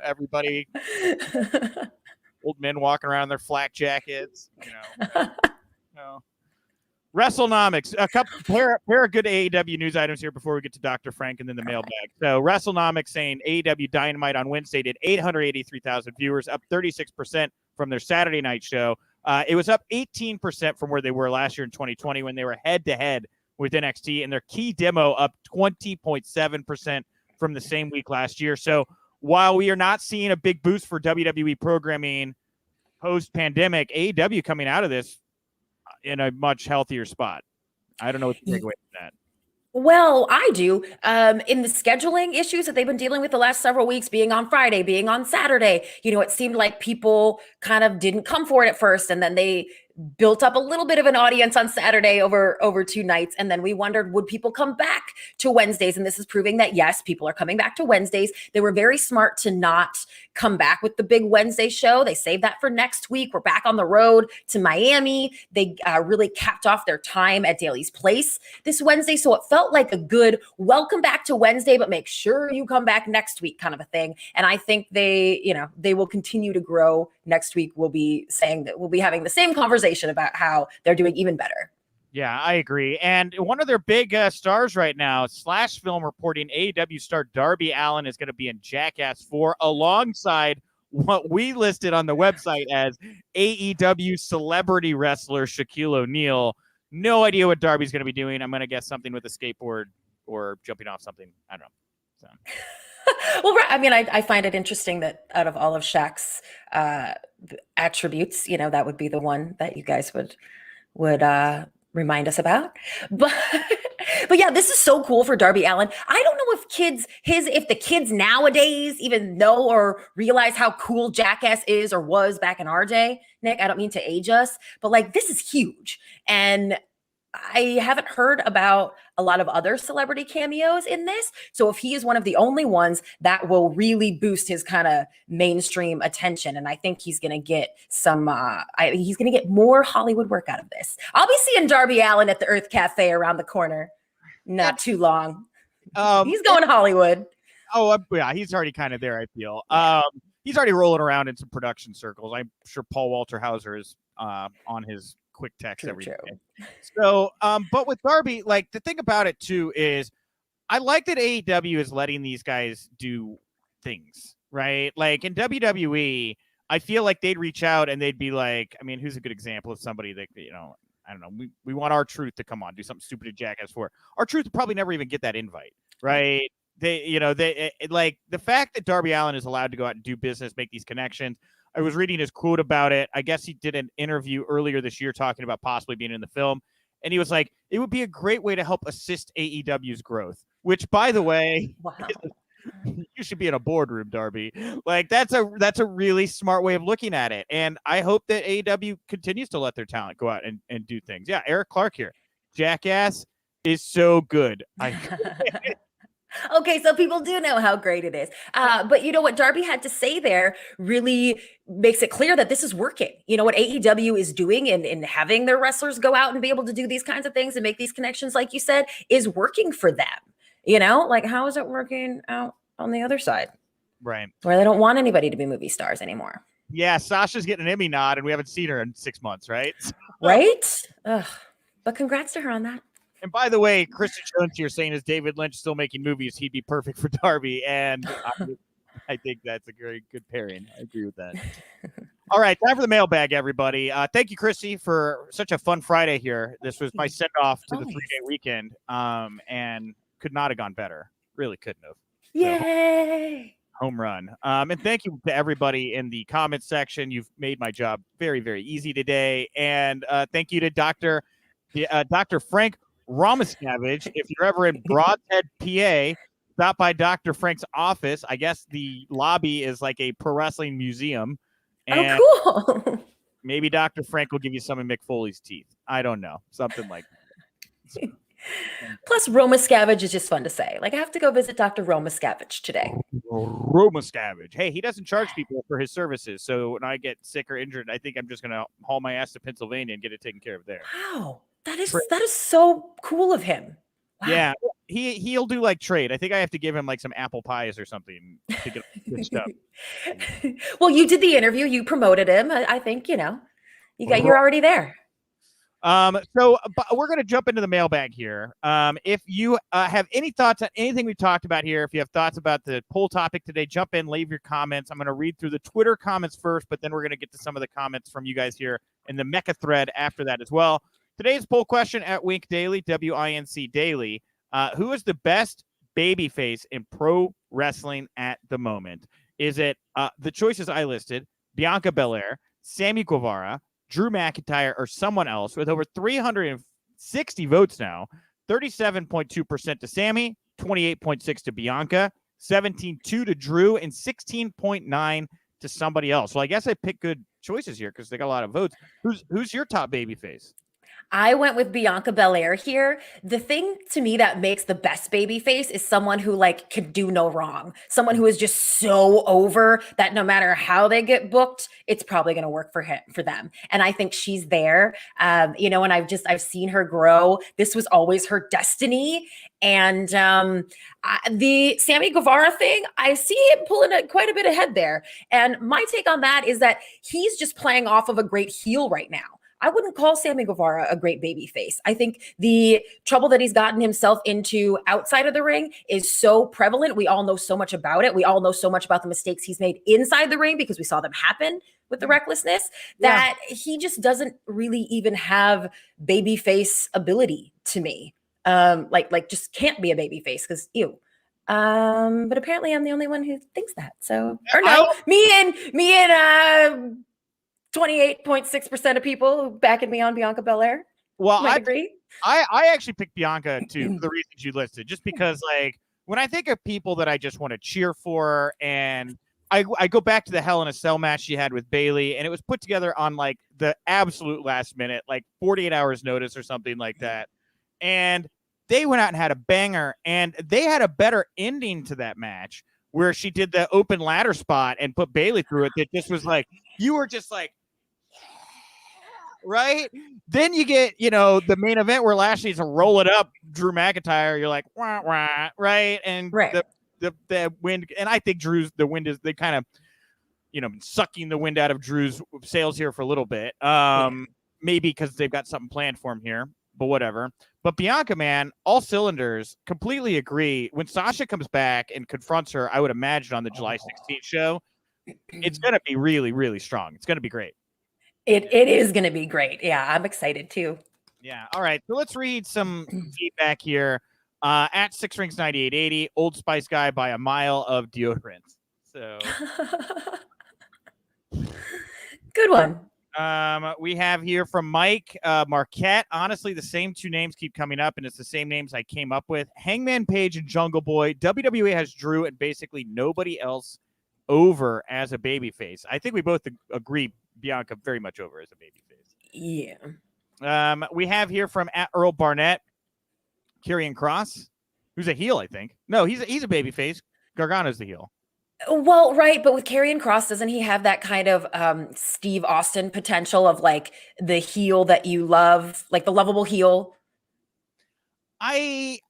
Everybody, old men walking around in their flak jackets. WrestleNomics. A pair of good AEW news items here before we get to Dr. Frank and then the mailbag. So WrestleNomics saying AEW Dynamite on Wednesday did 883,000 viewers, up 36% from their Saturday night show. It was up 18% from where they were last year in 2020 when they were head-to-head with NXT, and their key demo up 20.7% from the same week last year. So while we are not seeing a big boost for WWE programming post-pandemic, AEW coming out of this in a much healthier spot. I don't know what to take away from that. Well, I do. In the scheduling issues that they've been dealing with the last several weeks, being on Friday, being on Saturday, it seemed like people kind of didn't come for it at first, and then they built up a little bit of an audience on Saturday over 2 nights. And then we wondered, would people come back to Wednesdays? And this is proving that, yes, people are coming back to Wednesdays. They were very smart to not come back with the big Wednesday show. They saved that for next week. We're back on the road to Miami. They really capped off their time at Daly's Place this Wednesday. So it felt like a good welcome back to Wednesday, but make sure you come back next week kind of a thing. And I think they will continue to grow. Next week, we'll be saying that we'll be having the same conversation about how they're doing even better. Yeah, I agree. And one of their big stars right now, Slash Film reporting AEW star Darby Allin is going to be in Jackass 4 alongside what we listed on the website as AEW celebrity wrestler Shaquille O'Neal. No idea what Darby's going to be doing. I'm going to guess something with a skateboard or jumping off something. I don't know. So. Well, I mean, I find it interesting that out of all of Shaq's attributes, that would be the one that you guys would remind us about. But yeah, this is so cool for Darby Allin. I don't know if the kids nowadays even know or realize how cool Jackass is or was back in our day. Nick, I don't mean to age us, but like this is huge. And I haven't heard about a lot of other celebrity cameos in this. So if he is one of the only ones, that will really boost his kind of mainstream attention. And I think he's going to get he's going to get more Hollywood work out of this. I'll be seeing Darby Allin at the Earth Cafe around the corner. Not too long. He's going to Hollywood. Oh, yeah, he's already kind of there, I feel. He's already rolling around in some production circles. I'm sure Paul Walter Hauser is on his quick text every day. So, but with Darby, like the thing about it too is I like that AEW is letting these guys do things, right? Like in WWE, I feel like they'd reach out and they'd be like, I mean, who's a good example of somebody that, I don't know, we want R-Truth to come on, do something stupid at Jackass 4. R-Truth would probably never even get that invite, right? They like the fact that Darby Allin is allowed to go out and do business, make these connections. I was reading his quote about it. I guess he did an interview earlier this year talking about possibly being in the film. And he was like, it would be a great way to help assist AEW's growth, which, by the way, wow. You should be in a boardroom, Darby. Like, that's a really smart way of looking at it. And I hope that AEW continues to let their talent go out and do things. Yeah, Eric Clark here. Jackass is so good. Okay, so people do know how great it is. But you know what Darby had to say there really makes it clear that this is working. You know what AEW is doing in having their wrestlers go out and be able to do these kinds of things and make these connections, like you said, is working for them. Like how is it working out on the other side? Right. Where they don't want anybody to be movie stars anymore. Yeah, Sasha's getting an Emmy nod and we haven't seen her in 6 months, right? Right? Ugh. But congrats to her on that. And by the way, Christian Jones here saying, is David Lynch still making movies? He'd be perfect for Darby. And I think that's a very good pairing. I agree with that. All right, time for the mailbag, everybody. Thank you, Christy, for such a fun Friday here. This was my send-off to the 3-day weekend, and could not have gone better. Really couldn't have. Yay! So, home run. And thank you to everybody in the comments section. You've made my job very, very easy today. And thank you to Dr. Frank Ramascavage. If you're ever in Broadhead, PA, stop by Dr. Frank's office. I guess the lobby is like a pro wrestling museum. And Oh, cool. maybe Dr. Frank will give you some of Mick Foley's teeth. I don't know. Something like that. Plus, Roma Scavenge is just fun to say. Like, I have to go visit Dr. Roma Scavenge today. Roma Scavenge. Hey, he doesn't charge people for his services. So when I get sick or injured, I think I'm just going to haul my ass to Pennsylvania and get it taken care of there. Wow. That is so cool of him. Wow. Yeah. He'll do like trade. I think I have to give him like some apple pies or something to get good stuff. Well, you did the interview. You promoted him. I think, you're already there. So we're going to jump into the mailbag here. If you have any thoughts on anything we talked about here, if you have thoughts about the poll topic today, jump in, leave your comments. I'm going to read through the Twitter comments first, but then we're going to get to some of the comments from you guys here in the Mecha thread after that as well. Today's poll question at Wink Daily, WINC Daily. Who is the best babyface in pro wrestling at the moment? Is it the choices I listed, Bianca Belair, Sammy Guevara, Drew McIntyre, or someone else? With over 360 votes now, 37.2% to Sammy, 28.6% to Bianca, 17.2% to Drew, and 16.9% to somebody else. Well, I guess I picked good choices here because they got a lot of votes. Who's your top babyface? I went with Bianca Belair here. The thing to me that makes the best baby face is someone who like could do no wrong. Someone who is just so over that no matter how they get booked, it's probably going to work for them. And I think she's there. And I've seen her grow. This was always her destiny. And the Sammy Guevara thing, I see him pulling quite a bit ahead there. And my take on that is that he's just playing off of a great heel right now. I wouldn't call Sammy Guevara a great baby face. I think the trouble that he's gotten himself into outside of the ring is so prevalent. We all know so much about it. We all know so much about the mistakes he's made inside the ring because we saw them happen with the recklessness that he just doesn't really even have baby face ability to me. Like just can't be a baby face because ew. But apparently I'm the only one who thinks that. So, or no, me and 28.6% of people backing me on Bianca Belair. Well, I agree. I actually picked Bianca too for the reasons you listed, just because like when I think of people that I just want to cheer for, and I go back to the Hell in a Cell match she had with Bayley, and it was put together on like the absolute last minute, like 48 hours notice or something like that. And they went out and had a banger, and they had a better ending to that match where she did the open ladder spot and put Bayley through it. That just was like, you were just like, right? Then you get, the main event where Lashley's a roll it up Drew McIntyre. You're like, wah, wah, right? And the wind, and I think the wind is, they kind of, been sucking the wind out of Drew's sails here for a little bit. Maybe because they've got something planned for him here, but whatever. But Bianca, man, all cylinders, completely agree. When Sasha comes back and confronts her, I would imagine on the July 16th show, it's going to be really, really strong. It's going to be great. It is going to be great. Yeah, I'm excited too. Yeah. All right. So let's read some feedback here. At 6rings9880, Old Spice guy by a mile of deodorant. So good one. We have here from Mike Marquette. Honestly, the same two names keep coming up, and it's the same names I came up with. Hangman Page and Jungle Boy. WWE has Drew and basically nobody else over as a babyface. I think we both agree Bianca very much over as a babyface. Yeah. We have here from at Earl Barnett, Karrion Kross, who's a heel, I think. No, he's a babyface. Gargano's the heel. Well, right, but with Karrion Kross, doesn't he have that kind of Steve Austin potential of like the heel that you love, like the lovable heel? There's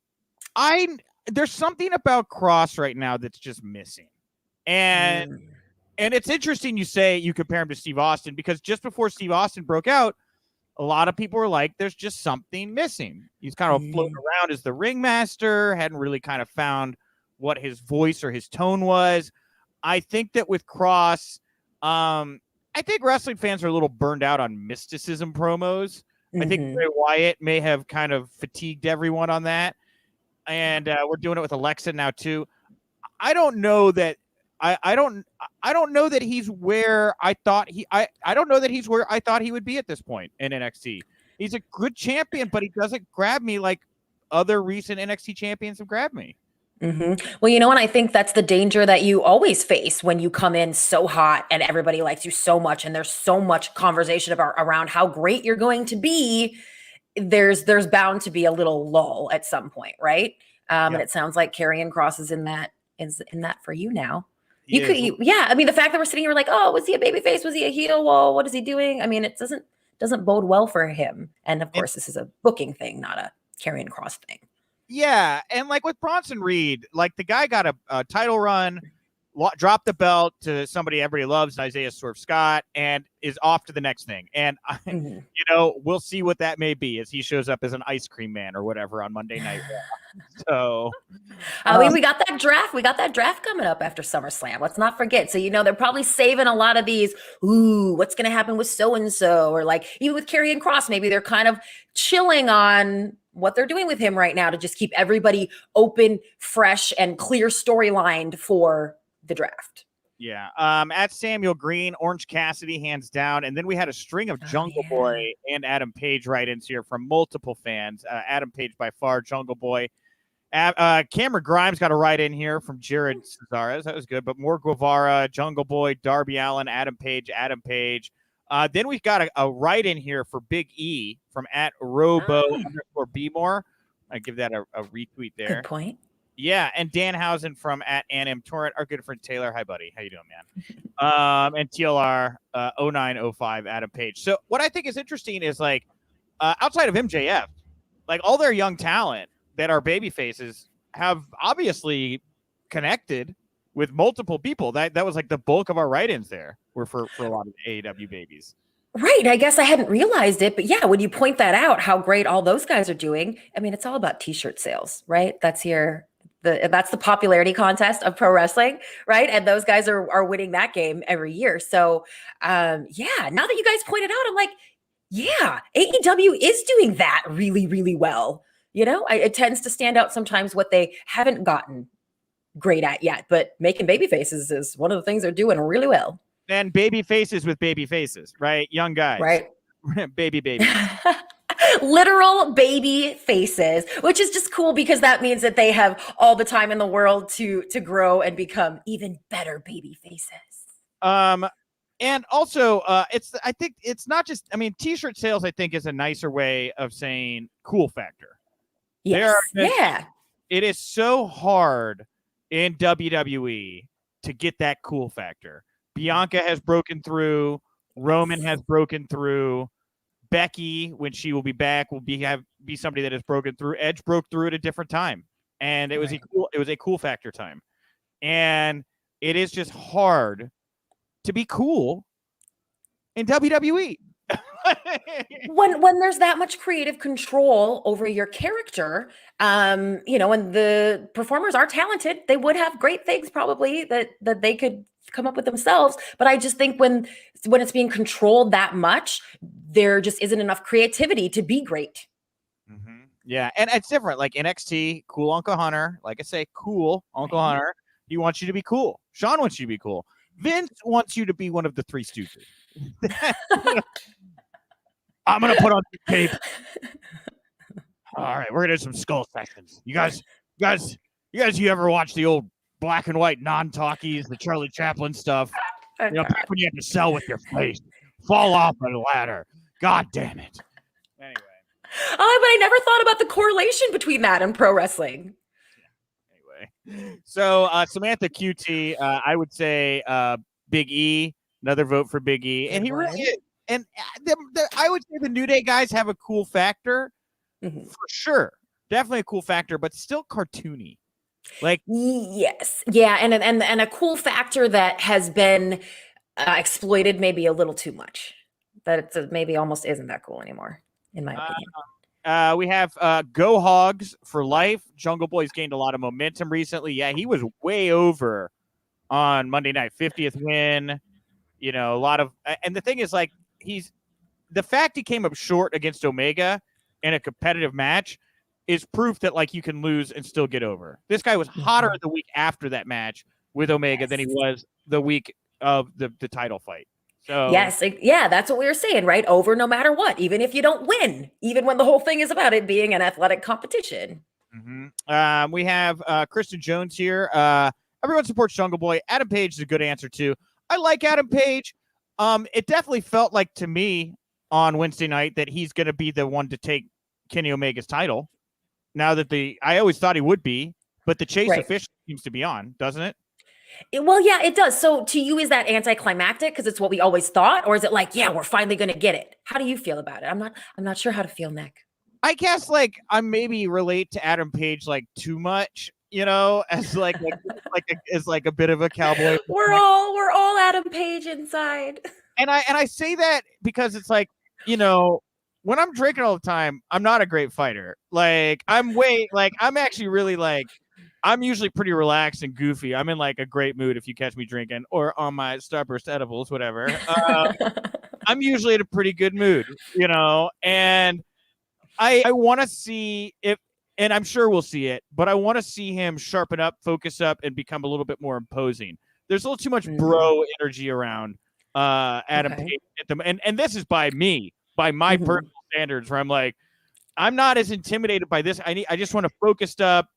something about Kross right now that's just missing. And it's interesting you compare him to Steve Austin, because just before Steve Austin broke out, a lot of people were like, there's just something missing. He's kind of floating around as the ringmaster, hadn't really kind of found what his voice or his tone was. I think that with Kross, I think wrestling fans are a little burned out on mysticism promos. I think Bray Wyatt may have kind of fatigued everyone on that. And we're doing it with Alexa now too. I don't know that I don't know that he's where I thought I don't know that he's where I thought he would be at this point in NXT. He's a good champion, but he doesn't grab me like other recent NXT champions have grabbed me. Well, and I think that's the danger that you always face when you come in so hot and everybody likes you so much, and there's so much conversation around how great you're going to be. There's bound to be a little lull at some point, right? And it sounds like Karrion Kross is in that for you now. Yeah. I mean, the fact that we're sitting here like, oh, was he a babyface? Was he a heel? Well, what is he doing? I mean, it doesn't bode well for him. And of course, this is a booking thing, not a Karrion Kross thing. Yeah, and like with Bronson Reed, like the guy got a title run, dropped the belt to somebody everybody loves, Isaiah Swerve Scott, and is off to the next thing. And we'll see what that may be as he shows up as an ice cream man or whatever on Monday Night Raw. So, we got that draft. We got that draft coming up after SummerSlam. Let's not forget. So they're probably saving a lot of these. Ooh, what's going to happen with so and so, or like even with Karrion Kross, maybe they're kind of chilling on what they're doing with him right now to just keep everybody open, fresh, and clear storylined for the draft. Yeah. At Samuel Green, Orange Cassidy, hands down. And then we had a string of Jungle Boy and Adam Page write-ins here from multiple fans. Adam Page by far, Jungle Boy. Cameron Grimes got a write-in here from Jared Cesares. That was good. But more Guevara, Jungle Boy, Darby Allin, Adam Page. Then we've got a write-in here for Big E from at Robo_Bmore. I give that a retweet there. Good point. Yeah, and Danhausen from at Anim Torrent, our good friend Taylor. Hi, buddy. How you doing, man? And TLR 0905, Adam Page. So what I think is interesting is like outside of MJF, like all their young talent that are baby faces have obviously connected with multiple people. That was like the bulk of our write-ins there were for a lot of AEW babies. Right. I guess I hadn't realized it, but yeah, when you point that out, how great all those guys are doing. I mean, it's all about t-shirt sales, right? That's the popularity contest of pro wrestling, right? And those guys are winning that game every year. So now that you guys pointed out, I'm like, yeah, AEW is doing that really, really well. It tends to stand out sometimes what they haven't gotten great at yet, but making baby faces is one of the things they're doing really well. And baby faces with baby faces, right? Young guys, right? baby. Literal baby faces, which is just cool because that means that they have all the time in the world to grow and become even better baby faces. And also, I think it's not just. I mean, t-shirt sales, I think, is a nicer way of saying cool factor. Yes. It is so hard in WWE to get that cool factor. Bianca has broken through. Roman has broken through. Becky, when she will be back, will be somebody that has broken through. Edge broke through at a different time, and it was a cool factor time. And it is just hard to be cool in WWE. when there's that much creative control over your character, and the performers are talented, they would have great things probably that they could come up with themselves. But I just think when it's being controlled that much, there just isn't enough creativity to be great. Mm-hmm. Yeah, and it's different. Like NXT, cool Uncle Hunter. Like I say, cool Uncle Hunter. He wants you to be cool. Sean wants you to be cool. Vince wants you to be one of the Three Stooges. I'm gonna put on the tape. All right, we're gonna do some skull sessions. You guys, you ever watch the old black and white non-talkies, the Charlie Chaplin stuff? Back when you had to sell with your face, fall off a ladder. God damn it. Anyway. Oh, but I never thought about the correlation between that and pro wrestling. Anyway, so Samantha QT, I would say Big E, another vote for Big E, and he really is. And I would say the New Day guys have a cool factor, for sure, definitely a cool factor, but still cartoony. Like yes, yeah, and a cool factor that has been exploited maybe a little too much. That it's maybe almost isn't that cool anymore, in my opinion. We have Go Hogs for life. Jungle Boy's gained a lot of momentum recently. Yeah, he was way over on Monday night, 50th win. A lot of, and the thing is, like, the fact he came up short against Omega in a competitive match is proof that like you can lose and still get over. This guy was hotter the week after that match with Omega than he was the week of the title fight. So yes, that's what we were saying, right? Over no matter what, even if you don't win, even when the whole thing is about it being an athletic competition. We have Kristen Jones here. Everyone supports Jungle Boy. Adam Page is a good answer too. I like Adam Page. It definitely felt like to me on Wednesday night that he's going to be the one to take Kenny Omega's title. Now that I always thought he would be, but the chase officially seems to be on, doesn't it? Well, yeah, it does. So to you, is that anticlimactic because it's what we always thought, or is it like, yeah, we're finally going to get it? How do you feel about it? I'm not sure how to feel, Nick. I guess like I maybe relate to Adam Page like too much, as as a bit of a cowboy. We're all Adam Page inside. And I say that because it's like, when I'm drinking all the time, I'm not a great fighter. Like I'm actually really like, I'm usually pretty relaxed and goofy. I'm in like a great mood if you catch me drinking or on my Starburst edibles, whatever. I'm usually in a pretty good mood, and I want to see if, and I'm sure we'll see it, but I want to see him sharpen up, focus up, and become a little bit more imposing. There's a little too much bro energy around Adam Page at them, and this is by my personal standards, where I'm like, I'm not as intimidated by this. I just want to focus up.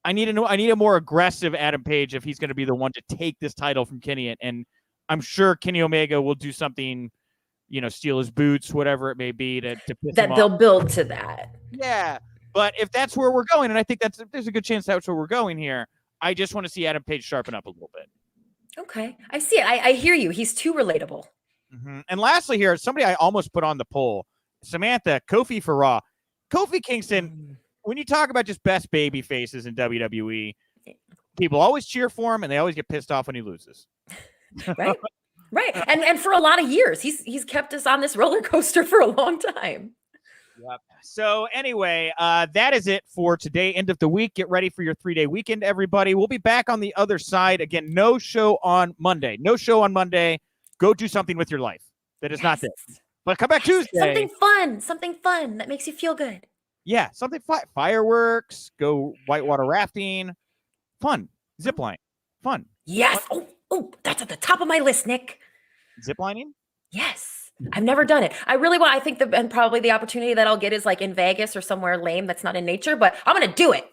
I need a more aggressive Adam Page if he's going to be the one to take this title from Kenny, and I'm sure Kenny Omega will do something, steal his boots, whatever it may be, to piss that him they'll off. build to that. Yeah, but if that's where we're going, and I think there's a good chance that's where we're going here, I just want to see Adam Page sharpen up a little bit. Okay, I see it. I hear you. He's too relatable. And lastly, here, somebody I almost put on the poll, Samantha, Kofi for Raw, Kofi Kingston. When you talk about just best baby faces in WWE, people always cheer for him and they always get pissed off when he loses. Right. And for a lot of years, he's kept us on this roller coaster for a long time. Yep. So anyway, that is it for today. End of the week. Get ready for your 3-day weekend, everybody. We'll be back on the other side. Again, no show on Monday. Go do something with your life that is not this. But come back Tuesday. Something fun that makes you feel good. Yeah, something fireworks, go whitewater rafting, fun, zipline, fun. Yes. Fun. Oh, that's at the top of my list, Nick. Ziplining? Yes. I've never done it. I really want, I think and probably the opportunity that I'll get is like in Vegas or somewhere lame that's not in nature, but I'm going to do it.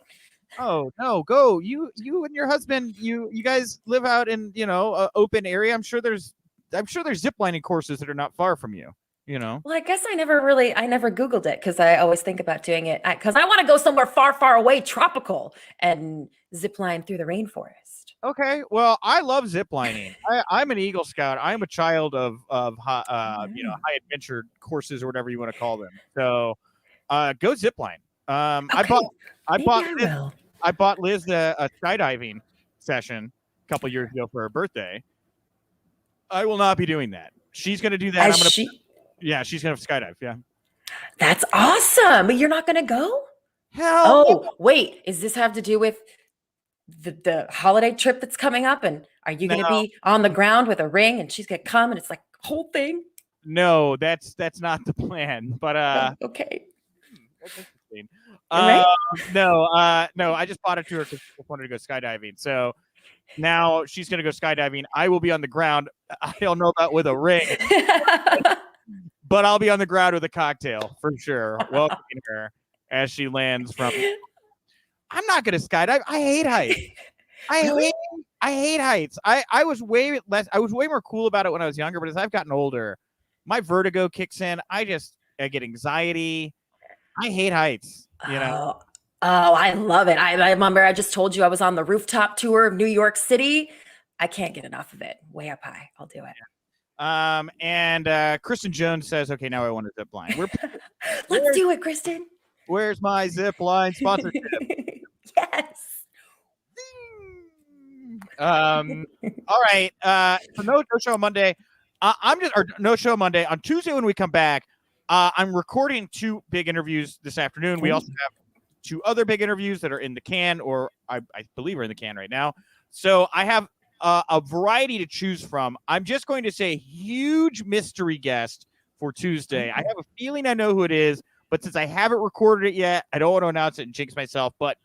Oh, no, go. You and your husband, you guys live out in, a open area. I'm sure there's ziplining courses that are not far from you. Well, I guess I never Googled it because I always think about doing it because I want to go somewhere far, far away, tropical, and zip line through the rainforest. Okay. Well, I love ziplining. I'm an Eagle Scout. I'm a child of high adventure courses or whatever you want to call them. So go zipline. Okay. I bought Liz a skydiving session a couple years ago for her birthday. I will not be doing that. She's going to do that. Yeah, she's going to skydive. Yeah. That's awesome. But you're not going to go? Hell. Oh, wait. Does this have to do with the holiday trip that's coming up? And are you going to be on the ground with a ring and she's going to come and it's like a whole thing? No, that's not the plan. But okay. That's interesting. Right? No, I just bought it to her because I wanted to go skydiving. So now she's going to go skydiving. I will be on the ground. I don't know about with a ring. But I'll be on the ground with a cocktail for sure, welcoming her as she lands from. I'm not going to skydive. I hate heights. I hate heights. I was way more cool about it when I was younger, but as I've gotten older, my vertigo kicks in. I get anxiety. I hate heights. Oh, I love it. I remember I just told you I was on the rooftop tour of New York City. I can't get enough of it. Way up high. I'll do it. And Kristen Jones says, okay, now I want a zip line. Let's do it, Kristen. Where's my zip line sponsorship? Yes. All right. So no show on Monday. No show Monday. On Tuesday when we come back, I'm recording 2 big interviews this afternoon. We also have 2 other big interviews that are in the can, or I believe are in the can right now. So I have a variety to choose from. I'm just going to say huge mystery guest for Tuesday. I have a feeling I know who it is, but since I haven't recorded it yet, I don't want to announce it and jinx myself, but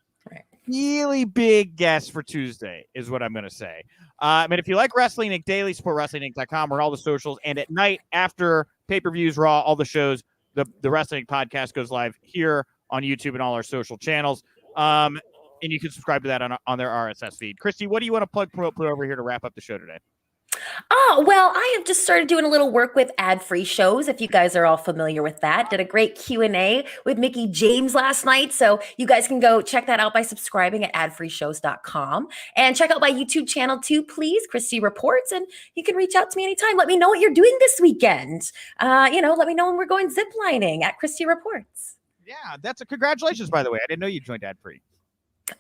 really big guest for Tuesday is what I'm going to say. And if you like Wrestling Inc. Daily, support WrestlingInc.com or all the socials. And at night after pay-per-views, Raw, all the shows, the Wrestling Inc. podcast goes live here on YouTube and all our social channels. And you can subscribe to that on their RSS feed. Christy, what do you want to plug over here to wrap up the show today? Oh, well, I have just started doing a little work with ad-free shows, if you guys are all familiar with that. Did a great Q&A with Mickey James last night, so you guys can go check that out by subscribing at adfreeshows.com. And check out my YouTube channel too, please, Christy Reports, and you can reach out to me anytime. Let me know what you're doing this weekend. Let me know when we're going ziplining at Christy Reports. Yeah, that's a congratulations, by the way. I didn't know you joined ad-free.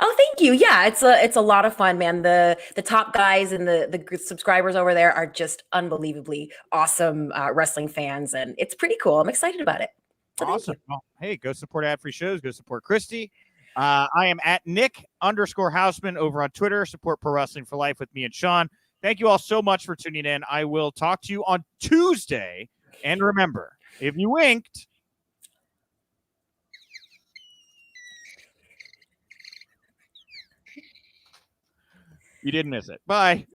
Oh, thank you. Yeah, it's a lot of fun, man. The top guys and the subscribers over there are just unbelievably awesome wrestling fans, and it's pretty cool. I'm excited about it. So awesome. Well, hey, go support ad-free shows. Go support Christy. I am at Nick_Hausman over on Twitter. Support Pro Wrestling for Life with me and Sean. Thank you all so much for tuning in. I will talk to you on Tuesday. And remember, if you winked, you didn't miss it. Bye.